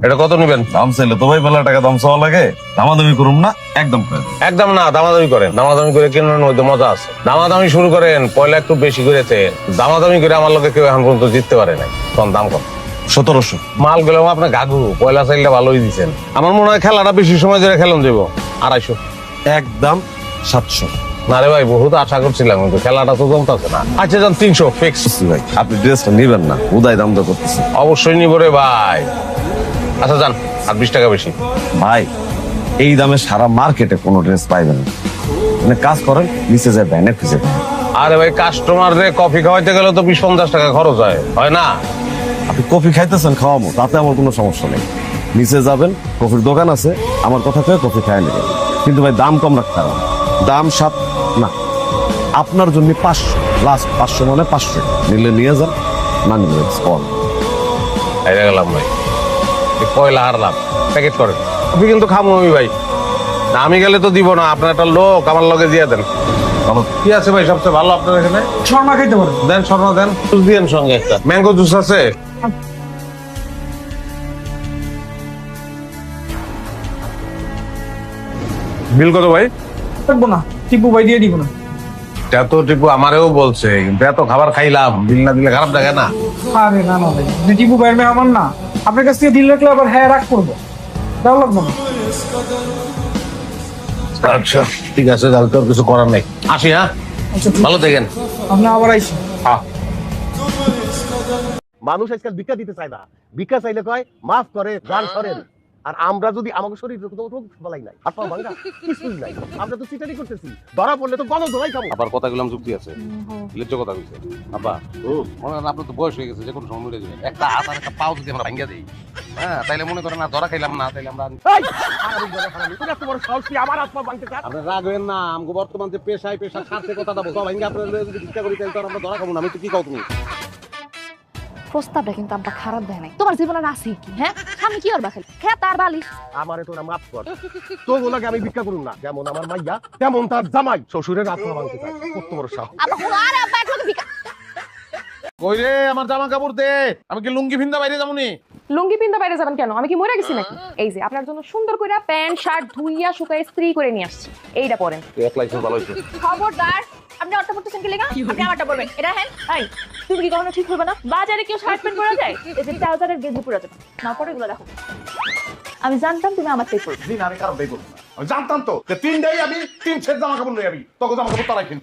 এটা কত নিবেন? দাম চাইলে তো ভাই মেলা টাকা দাম চাওয়া লাগে, দামাদামি করুম না, একদম করেন। একদম না, দামাদামি করেন। দামাদামি করে কিনার মধ্যে মজা আছে। দামাদামি শুরু করেন, পয়লা একটু বেশি করেছে। দামাদামি করে আমার লোকে কেউ এখন পর্যন্ত জিততে পারে নাই। তখন দাম কম। 1700। মাল গেলেও আপনার গাগু পয়লা চাইলে ভালোই দিচ্ছেন। আমার মনে হয় খেলাটা বেশি সময় ধরে খেলুন দেবো। 250। একদম 700। না রে ভাই, বহুত আশা করছিলাম কিন্তু খেলাটা তো জমতেছে না। আচ্ছা যান 300 ফিক্স। ভাই আপনি ড্রেসটা নিবেন না, উদয় দাম তো করতেছে। অবশ্যই নিব রে ভাই। আচ্ছা যান, আর 20 টাকা বেশি। ভাই এই দামে সারা মার্কেটে কোনো ড্রেস পাইবেন না। মানে কাজ করেন, নিচে যায় ব্যানের খুঁজে পাবেন। আরে ভাই, কাস্টমার রে কফি খাওয়াইতে গেলে তো 20-50 টাকা খরচ হয়, হয় না? আপনি কফি খাইতেছেন, খাওয়াবো, তাতে আমার কোনো সমস্যা নেই। নিচে যাবেন, কফির দোকান আছে, আমার কথা কয়ে কফি খাই নেবেন। কিন্তু ভাই দাম কম রাখতে হবে। দাম 7 না, আপনার জন্য 500, লাস্ট 500 মানে 500। নিলে নিয়ে যান, না নিলে কল। হেরে গেলাম ভাই, এই পয়লা হারলাম। প্যাকেট করেন। কফি কিন্তু খামো আমি ভাই। না আমি গেলে তো দিব না, আপনার একটা লোক আমার লগে দিয়ে দেন। ভালো। কি আছে ভাই সবচেয়ে ভালো আপনার এখানে? শর্মা খাইতে পারেন। দেন, স্বর্ণ দেন। জুস দিয়েন সঙ্গে একটা। ম্যাঙ্গো জুস আছে? বিল কত ভাই? থাকবো না, টিপু ভাই দিয়ে দিব না। এত টিপু আমারেও বলছে, কিন্তু এত খাবার খাইলাম, বিল না দিলে খারাপ লাগে না? আরে না না ভাই, আপনি টিপু ভাইয়ের মেহমান না। আপনার কাছ থেকে দিল রাখলে আবার হ্যাঁ রাগ করবো, দেওয়া লাগবো না। আচ্ছা ঠিক আছে, তাহলে তোর কিছু করার নেই। আসি হ্যাঁ, আচ্ছা ভালো থাকেন। আপনি আবার আইসি। হ্যাঁ। মানুষ আজকাল ভিক্ষা দিতে চায় না, ভিক্ষা চাইলে কয় মাফ করে গান করেন। আর আমরা যদি আমাকে শরীর রোগ বলাই নাই, হাত পা ভাঙা কিছুই নাই, আমরা তো চিটারি করতেছি, ধরা পড়লে তো গণ ধরাই খাবো। আবার কথা গুলাম যুক্তি আছে, লেজ্জ কথা কইছে। আব্বা মনে করেন আপনার তো বয়স হয়ে গেছে, যে কোনো সময় মরে যাবেন। একটা হাত আর একটা পাও যদি আমরা ভাঙ্গা দিই, হ্যাঁ তাইলে মনে করেন না ধরা খাইলাম না, তাইলে আমরা এই, হারামি বলে হারামি, তোর এত বড় সাহস, তুই আমার হাত পা ভাঙতে চাস? আপনার রাগ হইেন না। আমাকে বর্তমান যে পেশায় স্বার্থে কথাটা বলতো ভাঙ্গা আপনার যদি ভিক্ষা করি, তাহলে তো আর আমরা ধরা খাবো না। আমি তো কি কাও তুমি? প্রস্তাবটা কিন্তু আমরা খারাপ দেয় নাই। তোমার জীবনের আছে কি? হ্যাঁ, সামনে কি আর বাখাই খেত আর বালিশ। আমারে তোরা মাফ কর, তোর ওনাকে আমি ভিক্ষা করুন না। যেমন আমার মাইয়া, তেমন তার জামাই শ্বশুরের হাত পা ভাঙতে চায়। কত বড় সাহস! আব্বা কোন আরে আব্বা একটু ভিক্ষা। কই রে, আমার জামা কাপড় দে। আমি কি লুঙ্গি ভিন্দা বাইরে যাবনি? লুঙ্গি পিন্দা বাইরে যাবেন কেন? আমি কি মরে গেছি নাকি? এই যে আপনার জন্য সুন্দর করে প্যান্ট শার্ট ধুইয়া শুকায় ইস্ত্রি করে নিয়ে আসছি, এইটা পরেন। তুই এক লাইসেন্স ভালো হইছে। খবরদার, আপনি অর্থ পড়তেছেন কি লেগা? আপনি আমারটা পড়বেন। এটা হ্যাঁ, এই তুমি কি কখনো ঠিক হবে না? বাজারে কেউ শার্ট প্যান্ট পরা যায়? এই যে ট্রাউজারের গেঞ্জি পরা যাবে না, পরে এগুলো দেখো। আমি জানতাম তুমি আমার থেকে পড়বে। দিন আমি কারণ দেই বলবো না, আমি জানতাম তো যে 3 ডেই আমি 3 সেট জামা কাপড় লই আমি, তখন জামা কাপড় তারাই কিন।